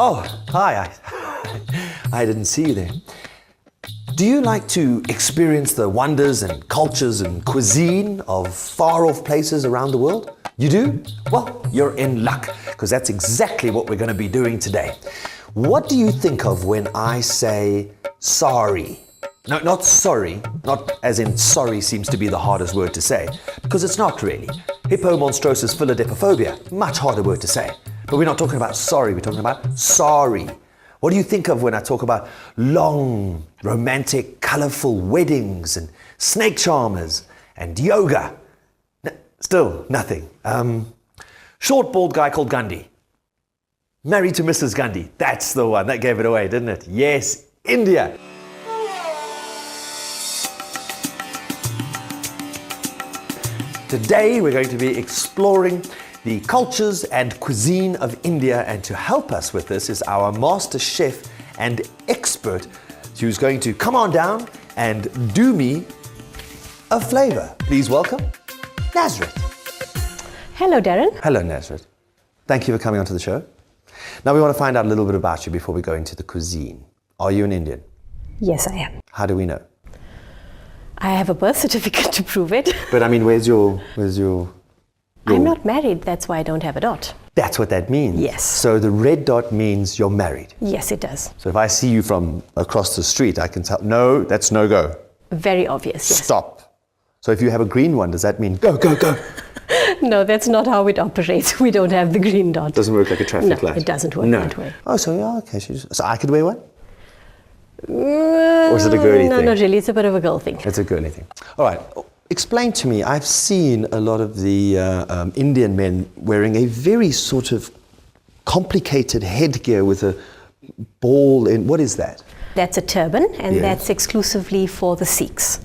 Oh, hi. I didn't see you there. Do you like to experience the wonders and cultures and cuisine of far-off places around the world? You do? Well, you're in luck, because that's exactly what we're going to be doing today. What do you think of when I say sorry? No, not sorry, not as in sorry seems to be the hardest word to say, because it's not really. Hippomonstrosis philadelphophobia, much harder word to say. But we're not talking about sorry, we're talking about sorry. What do you think of when I talk about long, romantic, colorful weddings and snake charmers and yoga? Still nothing. Short, bald guy called Gandhi. Married to Mrs. Gandhi. That's the one. That gave it away, didn't it? Yes, India. Today we're going to be exploring the cultures and cuisine of India, and to help us with this is our master chef and expert who's going to come on down and do me a flavor. Please welcome Nazareth. Hello, Darren. Hello, Nazareth. Thank you for coming onto the show. Now we want to find out a little bit about you before we go into the cuisine. Are you an Indian? Yes, I am. How do we know? I have a birth certificate to prove it. But I mean, where's your... I'm not married, that's why I don't have a dot. That's what that means? Yes. So the red dot means you're married? Yes, it does. So if I see you from across the street, I can tell, no, that's no go. Very obvious, yes. Stop. So if you have a green one, does that mean go, go, go? No, that's not how it operates. We don't have the green dot. It doesn't work like a traffic light? No, it doesn't work that way. Oh, so yeah, okay. So I could wear one? Or is it a girly thing? No, not really. It's a bit of a girl thing. It's a girly thing. All right. Explain to me, I've seen a lot of the Indian men wearing a very sort of complicated headgear with a ball in. What is that? That's a turban, and Yes. that's exclusively for the Sikhs.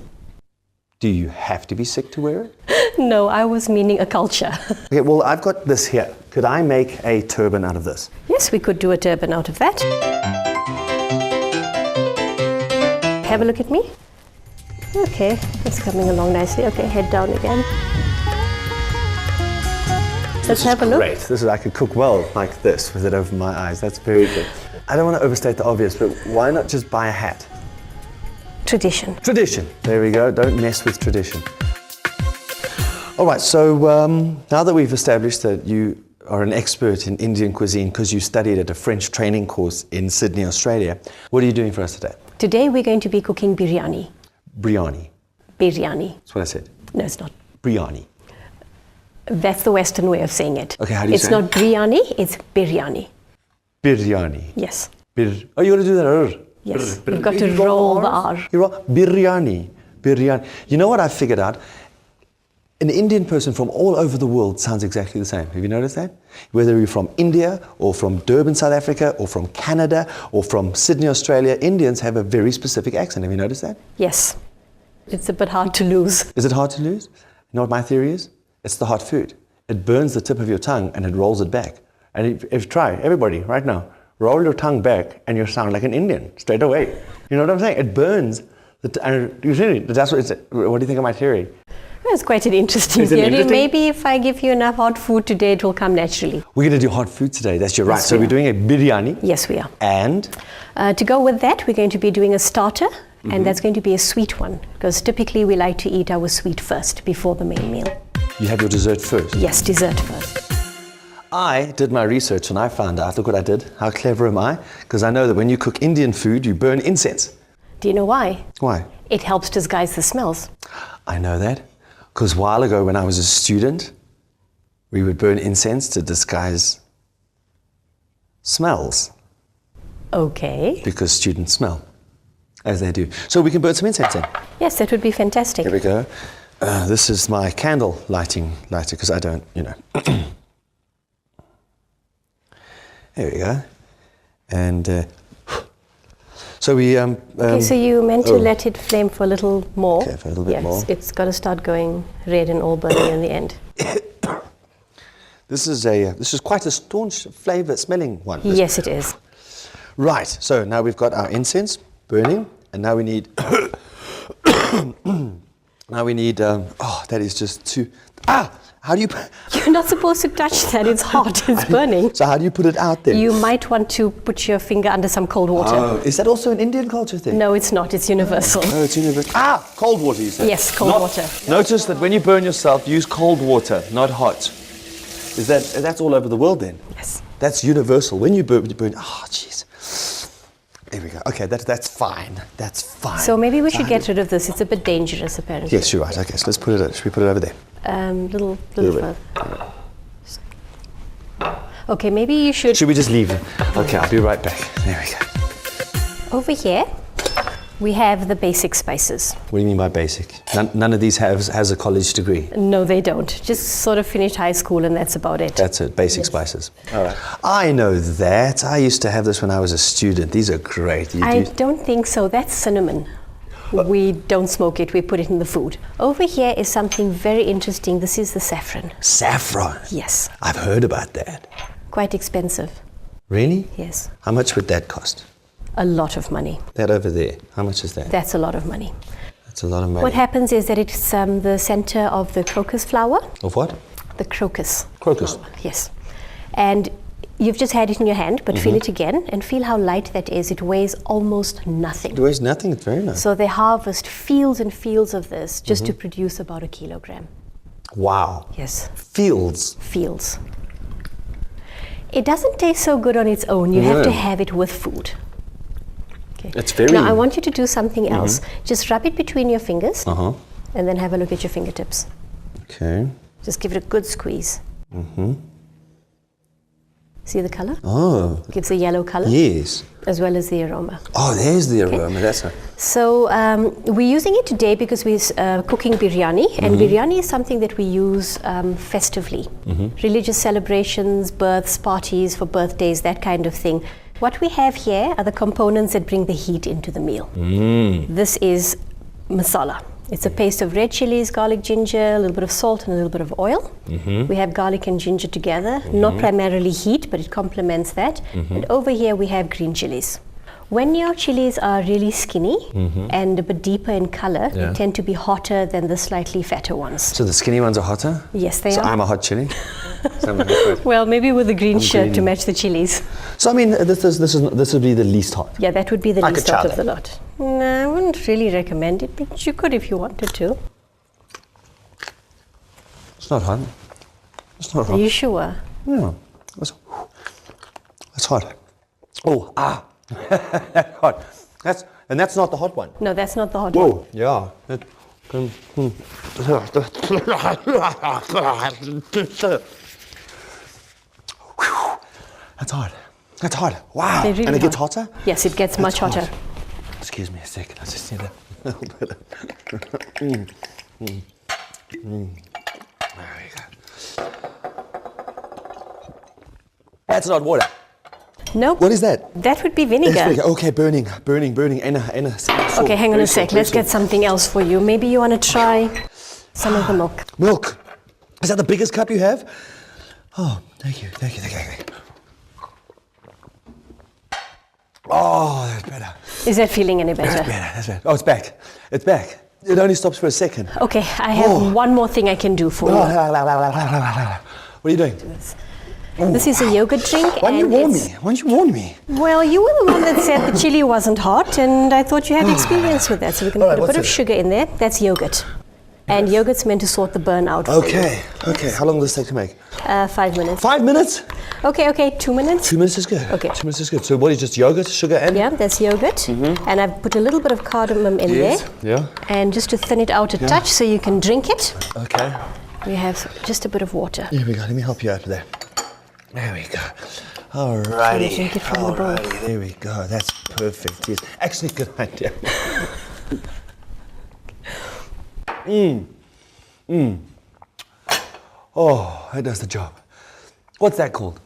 Do you have to be Sikh to wear it? No, I was meaning a culture. Okay, well, I've got this here. Could I make a turban out of this? Yes, we could do a turban out of that. Have a look at me. Okay, it's coming along nicely. Okay, head down again. Let's have a look. Great. I could cook well like this with it over my eyes. That's very good. I don't want to overstate the obvious, but why not just buy a hat? Tradition. Tradition. There we go. Don't mess with tradition. All right, so now that we've established that you are an expert in Indian cuisine because you studied at a French training course in Sydney, Australia, what are you doing for us today? Today we're going to be cooking biryani. Biryani. Biryani. That's what I said. No, it's not. Biryani. That's the Western way of saying it. Okay, how do you say it? It's not biryani, it's biryani. Biryani. Yes. Oh, you got to do that. Yes. You've got to roll the R. Biryani. Biryani. You know what I figured out? An Indian person from all over the world sounds exactly the same. Have you noticed that? Whether you're from India or from Durban, South Africa, or from Canada or from Sydney, Australia, Indians have a very specific accent. Have you noticed that? Yes. It's a bit hard to lose. Is it hard to lose? You know what my theory is? It's the hot food. It burns the tip of your tongue and it rolls it back. And if you try, everybody, right now, roll your tongue back and you sound like an Indian straight away. You know what I'm saying? It burns. That's what do you think of my theory? That's quite an interesting theory. Maybe if I give you enough hot food today, it will come naturally. We're going to do hot food today. That's your right. Yes, so we're doing a biryani. Yes, we are. And? To go with that, we're going to be doing a starter. And that's going to be a sweet one, because typically we like to eat our sweet first before the main meal. You have your dessert first? Yes, dessert first. I did my research and I found out, look what I did. How clever am I? Because I know that when you cook Indian food, you burn incense. Do you know why? Why? It helps disguise the smells. I know that. Because a while ago when I was a student, we would burn incense to disguise smells. Okay. Because students smell. As they do. So we can burn some incense then. Yes, that would be fantastic. Here we go. This is my candle lighter, because I don't, There we go. And so we... okay, so you meant to let it flame for a little more. Okay, for a little bit more. It's got to start going red and all burning in the end. This is quite a staunch flavor smelling one. Yes, it is. Right, so now we've got our incense burning, and now we need... now Now we need, that is just too, how do you, You're not supposed to touch that. It's hot. It's burning. so how do you put it out there? You might want to put your finger under some cold water. Oh, is that also an Indian culture thing? No, it's not. It's universal. Oh, it's universal. Cold water, you said? Yes, cold water. Notice that when you burn yourself, use cold water, not hot. That's all over the world then? Yes. That's universal. When you burn, jeez. There we go. Okay, that's fine. That's fine. So maybe we should get rid of this. It's a bit dangerous, apparently. Yes, you're right. Okay, so let's put it. Should we put it over there? Little Little further. Okay, maybe you should. Should we just leave it? Okay, I'll be right back. There we go. Over here, we have the basic spices. What do you mean by basic? None of these has a college degree. No, they don't. Just sort of finished high school and that's about it. That's it, basic spices. All right. I know that. I used to have this when I was a student. These are great. I don't think so. That's cinnamon. We don't smoke it. We put it in the food. Over here is something very interesting. This is the saffron. Saffron? Yes. I've heard about that. Quite expensive. Really? Yes. How much would that cost? A lot of money. That over there, how much is that? That's a lot of money. That's a lot of money. What happens is that it's the center of the crocus flower. Of what? The crocus. Crocus? Flower. Yes. And you've just had it in your hand, but feel it again and feel how light that is. It weighs almost nothing. It weighs nothing, it's very nice. So they harvest fields and fields of this just to produce about 1 kilogram. Wow. Yes. Fields. Fields. It doesn't taste so good on its own. You have to have it with food. Okay. It's very... Now I want you to do something else. Just rub it between your fingers and then have a look at your fingertips. Okay. Just give it a good squeeze. See the color? Oh. Gives a yellow color. Yes. As well as the aroma. Oh, there's the aroma. That's a... So we're using it today because we're cooking biryani, and biryani is something that we use festively. Religious celebrations, births, parties for birthdays, that kind of thing. What we have here are the components that bring the heat into the meal. This is masala. It's a paste of red chilies, garlic, ginger, a little bit of salt and a little bit of oil. We have garlic and ginger together, not primarily heat, but it complements that. And over here we have green chilies. When your chilies are really skinny and a bit deeper in color, they tend to be hotter than the slightly fatter ones. So the skinny ones are hotter? Yes, they So are. I'm a hot chili? Well, maybe with the green shirt to green. match the chilies. So I mean, this would be the least hot. Yeah, that would be the I could least try out of that. the lot. No, I wouldn't really recommend it, but you could if you wanted to. It's not hot. It's not Are hot. you sure? Yeah. That's hot. Oh, that's hot. That's not the hot one. No, that's not the hot one. Whoa, yeah. That's hot. That's hot. Wow. They're really and it gets hot. hotter? Yes, it gets much That's hotter. hot. Excuse me a second. I just need a little bit of... There we go. That's not water. Nope. What is that? That would be vinegar. Okay, burning. Okay, hang on a sec. Let's get something else for you. Maybe you want to try some of the milk. Milk. Is that the biggest cup you have? Oh, thank you. Oh, that's better. Is that feeling any better? That's better. Oh, it's back. It's back. It only stops for a second. Okay, I have one more thing I can do for you. What are you doing? This is a yogurt drink. Why didn't you and warn it's- me? Why didn't you warn me? Well, you were the one that said the chili wasn't hot, and I thought you had experience with that. So we're going to put a what's bit of it? sugar in there. That's yogurt. And yogurt's meant to sort the burn out. for you. Okay. How long does this take to make? 5 minutes. 5 minutes? Okay, 2 minutes. 2 minutes is good. Okay. 2 minutes is good. So what is just yogurt, sugar, and? Yeah, that's yogurt. And I've put a little bit of cardamom in there. Yeah. And just to thin it out a touch so you can drink it, Okay. we have just a bit of water. Here we go. Let me help you out with that. There we go. Alrighty. Drink it from the bowl. Alrighty. There we go. That's perfect. Yes. Actually, good idea. Oh, that does the job. What's that called?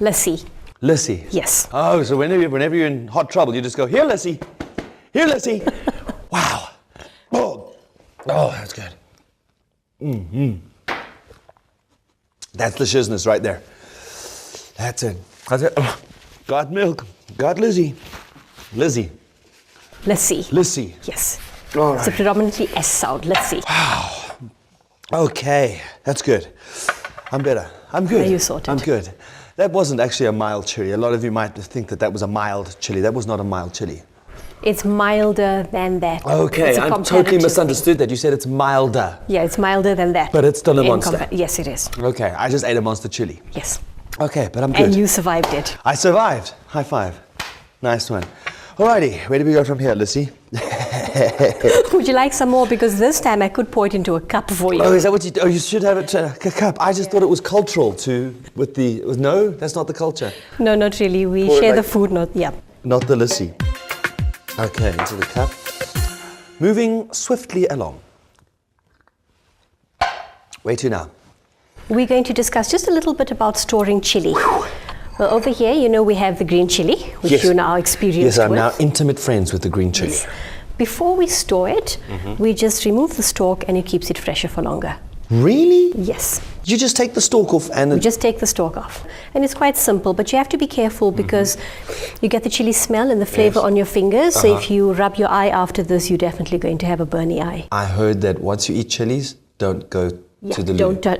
Lassi. Lassi. Yes. Oh, so whenever you're in hot trouble, you just go, here, Lassi. Here, Lassi. Wow. Oh, that's good. That's the shizness right there. That's it. Oh, got milk. Got Lizzie. Lassi. Lassi. Yes. All It's a right. predominantly S sound. Let's see. Okay, that's good. I'm better. I'm good. Are you sorted? I'm good. That wasn't actually a mild chili. A lot of you might think that that was a mild chili. That was not a mild chili. It's milder than that. Okay, It's a I totally comparative misunderstood that. You said it's milder. thing. Yeah, it's milder than that. But it's still a In monster. yes, it is. Okay, I just ate a monster chili. Yes. Okay, but I'm good. And you survived it. I survived. High five. Nice one. Alrighty, where do we go from here, Lissy? Would you like some more? Because this time I could pour it into a cup for you. Oh, is that what you do? Oh, you should have it a cup. I just thought it was cultural no, that's not the culture. No, not really. We Pour it share the like- food, not, yeah. Not the Lissy. Okay, into the cup. Moving swiftly along. Where to now? We're going to discuss just a little bit about storing chili. Well, over here, you know, we have the green chili, which Yes. you're now experienced Yes, I'm with. now intimate friends with the green chili. Before we store it, we just remove the stalk and it keeps it fresher for longer. Really? Yes. You just take the stalk off and We just take the stalk off. And it's quite simple, but you have to be careful because you get the chili smell and the flavor Yes. on your fingers. So if you rub your eye after this, you're definitely going to have a burny eye. I heard that once you eat chilies, don't go to the loo. don't touch.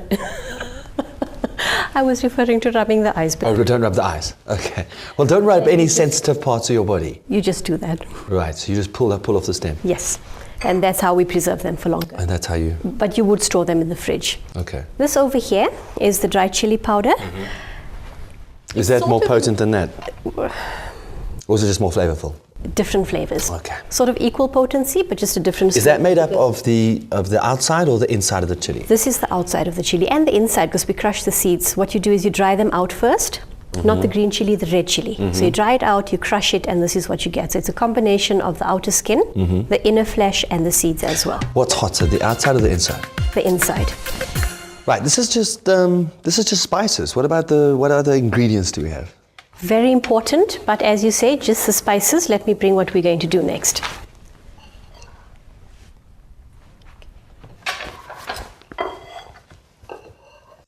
I was referring to rubbing the eyes, but Oh, don't rub the eyes. Okay. Well, don't rub any sensitive parts of your body. you just do that. Right. So you just pull off the stem, Yes. And that's how we preserve them for longer. and that's how you. But you would store them in the fridge. Okay. This over here is the dried chili powder. Is that sort more of- potent than that, or is it just more flavorful? Different flavors. Okay. Sort of equal potency, but just a different. Is that made up of the outside or the inside of the chili? This is the outside of the chili and the inside because we crush the seeds. What you do is you dry them out first, not the green chili, the red chili. So you dry it out, you crush it, and this is what you get. So it's a combination of the outer skin, the inner flesh, and the seeds as well. What's hotter, the outside or the inside? The inside. Right. This is just spices. What other ingredients do we have? Very important, but as you say, just the spices. Let me bring what we're going to do next.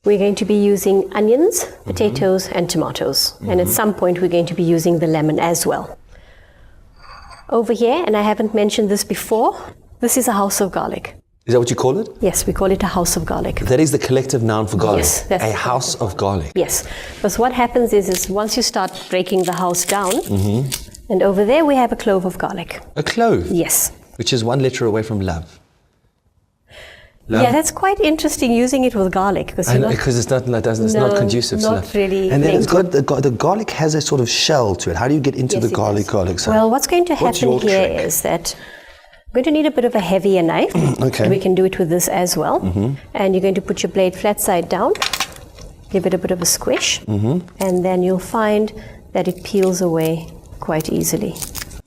We're going to be using onions, potatoes, and tomatoes. And at some point, we're going to be using the lemon as well. Over here, and I haven't mentioned this before, this is a house of garlic. Is that what you call it? Yes, we call it a house of garlic. That is the collective noun for garlic. Yes, that's a the house of garlic. Yes, because what happens is once you start breaking the house down, and over there we have a clove of garlic. A clove. Yes. Which is one letter away from love. Love. Yeah, that's quite interesting using it with garlic because Because it's not No, conducive to not love. really And then it's linked got the garlic has a sort of shell to it. How do you get into Yes, the it garlic does. side? Well, what's going to What's happen your here trick? is that we're going to need a bit of a heavier knife. Okay. We can do it with this as well. And you're going to put your blade flat side down, give it a bit of a squish, and then you'll find that it peels away quite easily.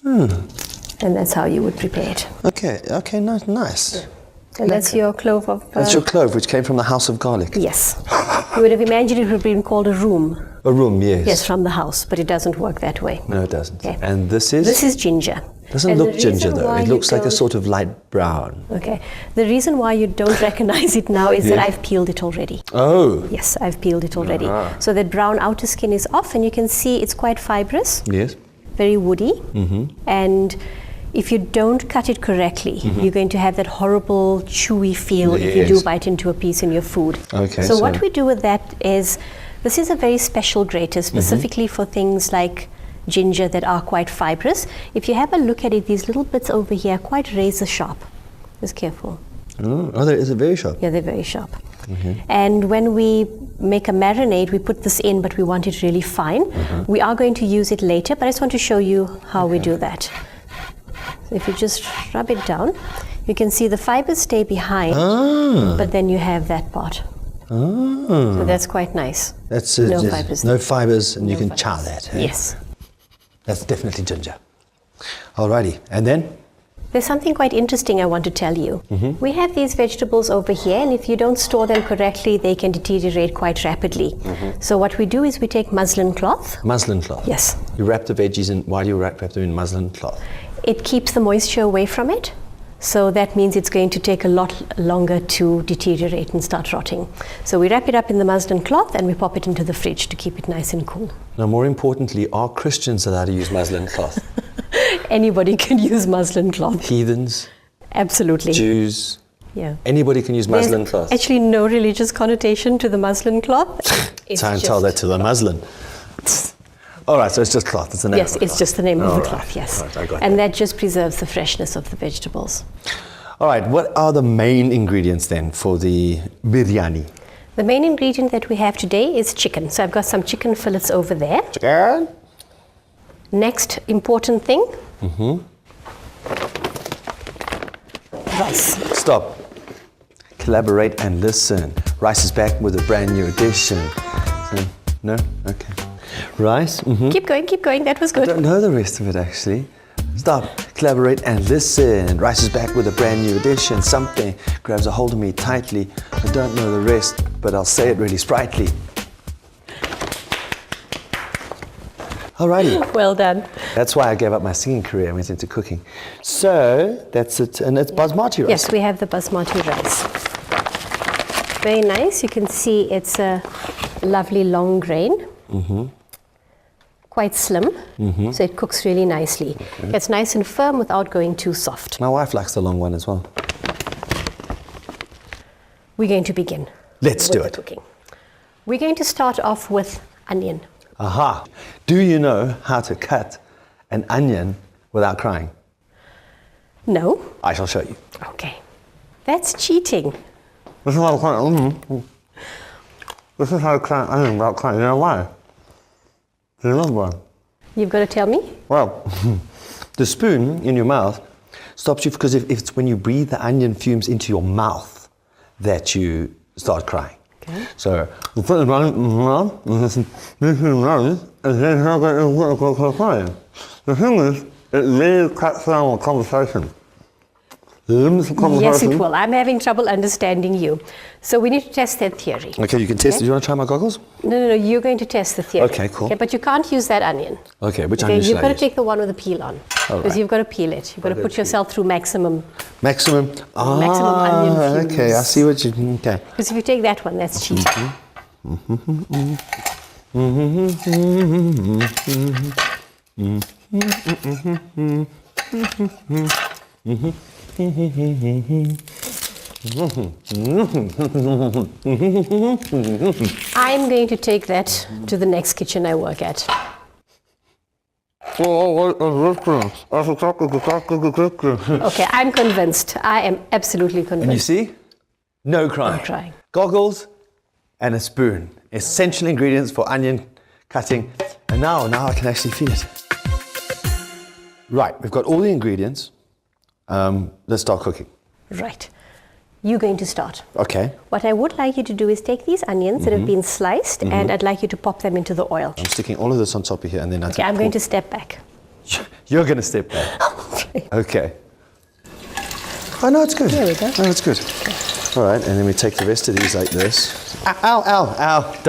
And that's how you would prepare it. Okay, nice. And that's your clove of... That's your clove, which came from the house of garlic. Yes. You would have imagined it would have been called a room. A room, yes. Yes, from the house, but it doesn't work that way. No, it doesn't. Okay. And this is? This is ginger. Doesn't And the look ginger reason though. why It you looks like a don't- sort of light brown. Okay. The reason why you don't recognize it now is that Yeah. I've peeled it already. Oh. Yes, I've peeled it already. So that brown outer skin is off, and you can see it's quite fibrous, Yes. very woody. And if you don't cut it correctly, you're going to have that horrible chewy feel if you do Yes. bite into a piece in your food. Okay, So so- what we do with that is, this is a very special grater specifically for things like ginger that are quite fibrous. If you have a look at it, these little bits over here are quite razor sharp. Just careful. Oh, there is a very sharp. Yeah, they're very sharp. And when we make a marinade, we put this in, but we want it really fine. We are going to use it later, but I just want to show you how we do that. So if you just rub it down, you can see the fibers stay behind, but then you have that part. So that's quite nice. That's No just fibers. no fibers, and you No can fibers. chow that. eh? Yes. That's definitely ginger. Alrighty, and then? There's something quite interesting I want to tell you. We have these vegetables over here, and if you don't store them correctly, they can deteriorate quite rapidly. So what we do is we take muslin cloth. Muslin cloth. Yes. You wrap the veggies in. Why do you wrap them in muslin cloth? It keeps the moisture away from it. So that means it's going to take a lot longer to deteriorate and start rotting. So we wrap it up in the muslin cloth and we pop it into the fridge to keep it nice and cool. Now, more importantly, are Christians allowed to use muslin cloth? Anybody can use muslin cloth. Heathens? Absolutely. Jews. Yeah. Anybody can use muslin cloth. Actually, no religious connotation to the muslin cloth. Try and tell that to the muslin. All right, so it's just cloth. It's the name Yes, of the it's cloth. just the name of All the right. cloth, yes. All right, I got and that just preserves the freshness of the vegetables. All right, what are the main ingredients then for the biryani? The main ingredient that we have today is chicken. So I've got some chicken fillets over there. Chicken. Next important thing, rice. Stop. Collaborate and listen. Rice is back with a brand new edition. No? Okay. Rice? Keep going, that was I good. don't know the rest of it actually. Stop, collaborate and listen. Rice is back with a brand new edition. Something grabs a hold of me tightly. I don't know the rest, but I'll say it really sprightly. Alrighty. Well done. That's why I gave up my singing career and went into cooking. So, that's it. And it's basmati rice. Yes, we have the basmati rice. Very nice. You can see it's a lovely long grain. Quite slim, so it cooks really nicely. It's nice and firm without going too soft. My wife likes the long one as well. We're going to begin. Let's with do the it. Cooking. We're going to start off with onion. Aha. Do you know how to cut an onion without crying? No? I shall show you. Okay. That's cheating. This is how to cut an onion. This is how to cut an onion without crying. You know why? Do you remember? You've got to tell me? Well, the spoon in your mouth stops you because if it's when you breathe the onion fumes into your mouth that you start crying. Okay. So you put it right in your mouth, and then how about crying? The thing is, it really cuts down the conversation. Limits the conversation. Yes, it will. I'm having trouble understanding you. So we need to test that theory. Okay, you can test it. Do you want to try my goggles? No, you're going to test the theory. Okay, cool. Okay, but you can't use that onion. Okay, which onion should You've I got to use? take the one with the peel on. All Because right. you've got to peel it. You've got to put yourself through maximum. Maximum. Maximum onion fumes. Okay, I see what you. Okay. Because if you take that one, that's cheating. I'm going to take that to the next kitchen I work at. Okay, I'm convinced. I am absolutely And you convinced. see? No crying. No crying. Goggles and a spoon. Essential ingredients for onion cutting. And now I can actually feel it. Right, we've got all the ingredients. Let's start cooking. Right. You're going to start. Okay. What I would like you to do is take these onions that have been sliced and I'd like you to pop them into the oil. I'm sticking all of this on top of here and then Okay, I'm going to step back. You're going to step back. Okay. Oh, no, it's good. There we go. Oh, it's good. All right, and then we take the rest of these like this. Ow, ow, ow.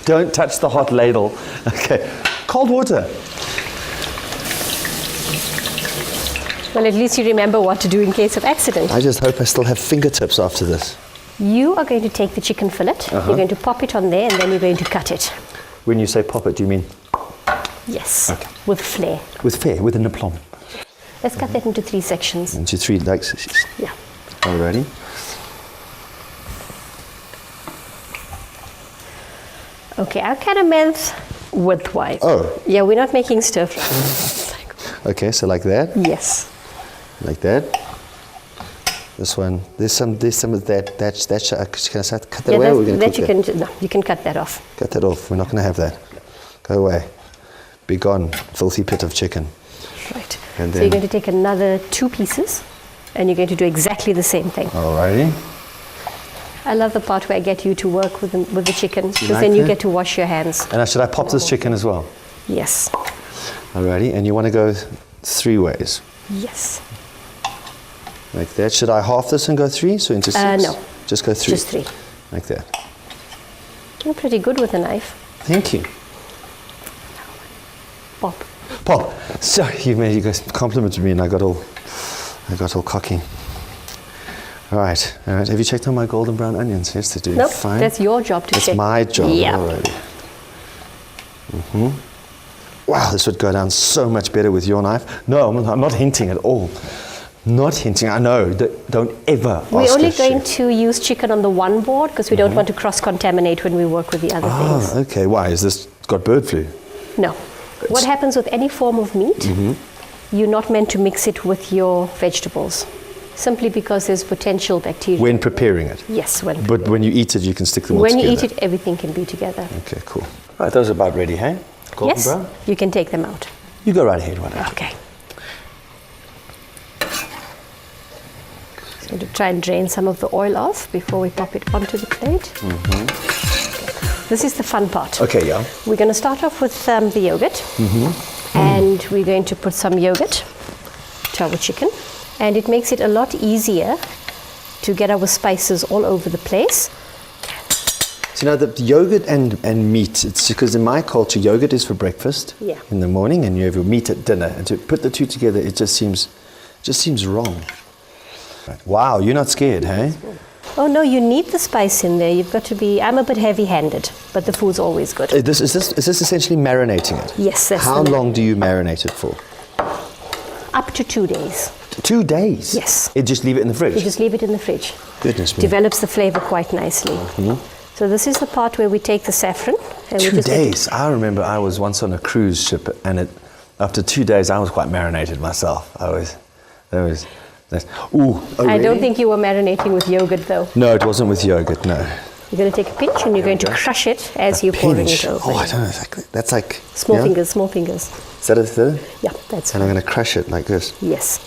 Don't touch the hot ladle. Okay. Cold water. Well, at least you remember what to do in case of accident. I just hope I still have fingertips after this. You are going to take the chicken fillet, you're going to pop it on there, and then you're going to cut it. When you say pop it, do you mean Yes, Okay. with flair. with flair, with an aplomb? Let's cut that into 3 sections. Into 3 like. Yeah. Alrighty. Okay, our caramel's widthwise. Oh. Yeah, we're not making stir fry. Okay, so like that, Yes. like that. This one, there's some of that. Can I start cut that Yeah, away? Or we're going to that cook you that? can, no, you can cut that off. Cut that off. We're not going to have that. Go away. Be gone, filthy pit of chicken. Right. And So then- you're going to take another 2 pieces, and you're going to do exactly the same thing. Alrighty. I love the part where I get you to work with the chicken, because like then you that? get to wash your hands. And should I pop this chicken as well? Yes. Alrighty. And you want to go 3 ways, Yes. like that. Should I half this and go 3? So into 6? No. Just go 3. Just 3. Like that. You're pretty good with a knife. Thank you. Pop. Pop. So you guys complimented me and I got all cocky. All right. Have you checked on my golden brown onions? Yes, they do. Nope, Fine. that's your job to It's check. my job. Yeah. Alrighty. Wow, this would go down so much better with your knife. No, I'm not hinting at all. Not hinting, I know. Don't ever ask We're only a going chef. to use chicken on the one board because we don't want to cross-contaminate when we work with the other things. Okay, why? Is this got bird flu? No. What happens with any form of meat, you're not meant to mix it with your vegetables, simply because there's potential bacteria. When preparing it? Yes, when But preparing. when you eat it, you can stick them all When together? you eat it, everything can be together. Okay, cool. Right, those are about ready, hey? Golden Yes, brown? you can take them out. You go right ahead, why not? Okay. So to try and drain some of the oil off before we pop it onto the plate. This is the fun part. Okay, yeah. We're going to start off with the yogurt, and we're going to put some yogurt to our chicken, and it makes it a lot easier to get our spices all over the place. So now the yogurt and meat, it's because in my culture, yogurt is for breakfast in the morning, and you have your meat at dinner. And to put the two together, it just seems wrong. Wow, you're not scared, hey? Oh no, you need the spice in there. You've got to be. I'm a bit heavy-handed, but the food's always good. Is this essentially marinating it? Yes, that's How long do you marinate it for? up to 2 days. 2 days? Yes. It just leave it in the fridge? You just leave it in the fridge. Goodness me. Develops the flavor quite nicely. So this is the part where we take the saffron. And 2 we just let it- days. I remember I was once on a cruise ship, and after 2 days, I was quite marinated myself. I don't think you were marinating with yogurt though. No, it wasn't with yogurt, no. You're going to take a pinch and you're going to crush it as you're pouring Pinch. it over. Oh, I don't know exactly. That's like... Small yeah? fingers, small fingers. Is that a third? Yeah, that's And I'm going to crush it like this. Yes.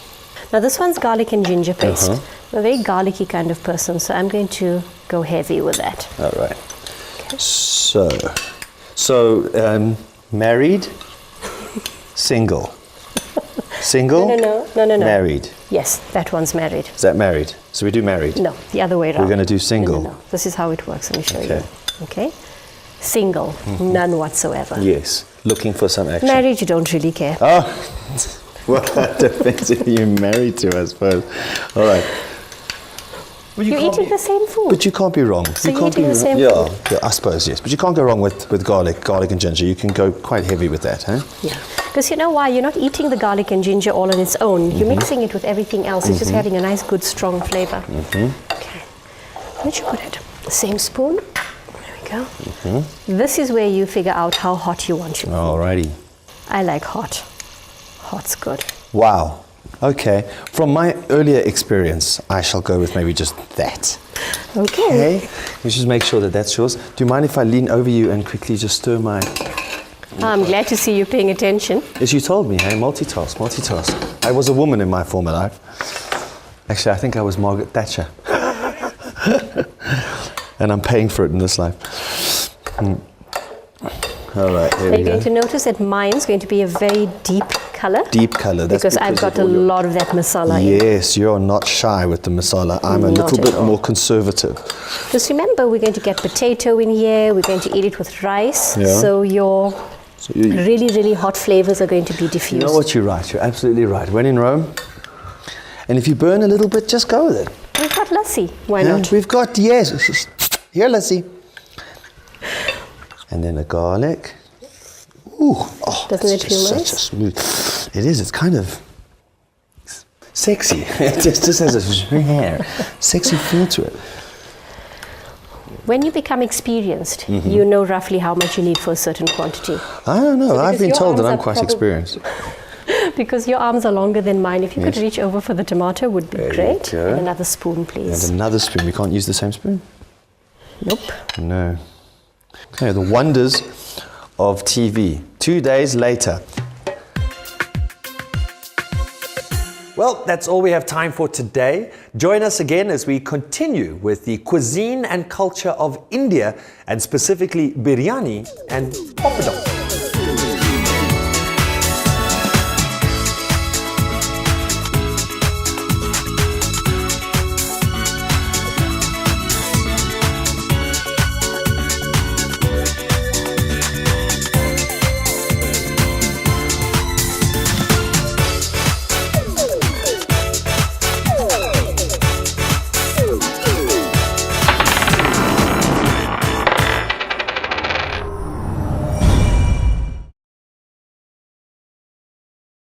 Now this one's garlic and ginger paste. Uh-huh. I'm a very garlicky kind of person, so I'm going to go heavy with that. All right. So, married, single. Single? No. Married. Yes, that one's married. Is that married? So we do married? No, the other way around. We're going to do single? No. This is how it works. Let me show Okay. you. Okay. Single, none whatsoever. Yes. Looking for some action. Married, you don't really care. Oh, well, that depends if you're married to, I suppose. All right. Well, You're eating the same food. But you can't be wrong. So you you're can't eating be the same yeah, food. yeah, I suppose, yes. But you can't go wrong with garlic and ginger. You can go quite heavy with that, huh? Yeah, because you know why? You're not eating the garlic and ginger all on its own. You're mixing it with everything else. It's just having a nice, good, strong flavor. Okay. Where'd you put it? The same spoon. There we go. This is where you figure out how hot you want your food. Alrighty. I like hot. Hot's good. Wow. Okay. From my earlier experience, I shall go with maybe just that. Okay. Okay. You just make sure that that's yours. Do you mind if I lean over you and quickly just stir my... I'm glad to see you paying attention. As you told me, hey, multitask. I was a woman in my former life. Actually, I think I was Margaret Thatcher. And I'm paying for it in this life. All right, there You're we go. going to notice that mine's going to be a very deep color. Deep color. That's because I've got a of all your- lot of that masala in. Yes, you're not shy with the masala. I'm a Not little at bit all. more conservative. Just remember, we're going to get potato in here. We're going to eat it with rice. Yeah. So your So you really, really hot flavors are going to be diffused. know what, you're right. You're absolutely right. When in Rome, and if you burn a little bit, just go with it. We've got lassi. Why Yeah, not? we've got, yes. Here, let's see. And then the garlic. Ooh, oh, Doesn't that's it feel just nice? such a smooth. It is. It's kind of sexy. It just has a sexy feel to it. When you become experienced, you know roughly how much you need for a certain quantity. I don't know. I've because been your told that arms I'm are quite probably- experienced. Because your arms are longer than mine. If you could Yes. reach over for the tomato, would be There you great. go. And another spoon, please. And another spoon. We can't use the same spoon? Nope. No. Okay, the wonders of TV. 2 days later. Well, that's all we have time for today. Join us again as we continue with the cuisine and culture of India, and specifically biryani and papadum.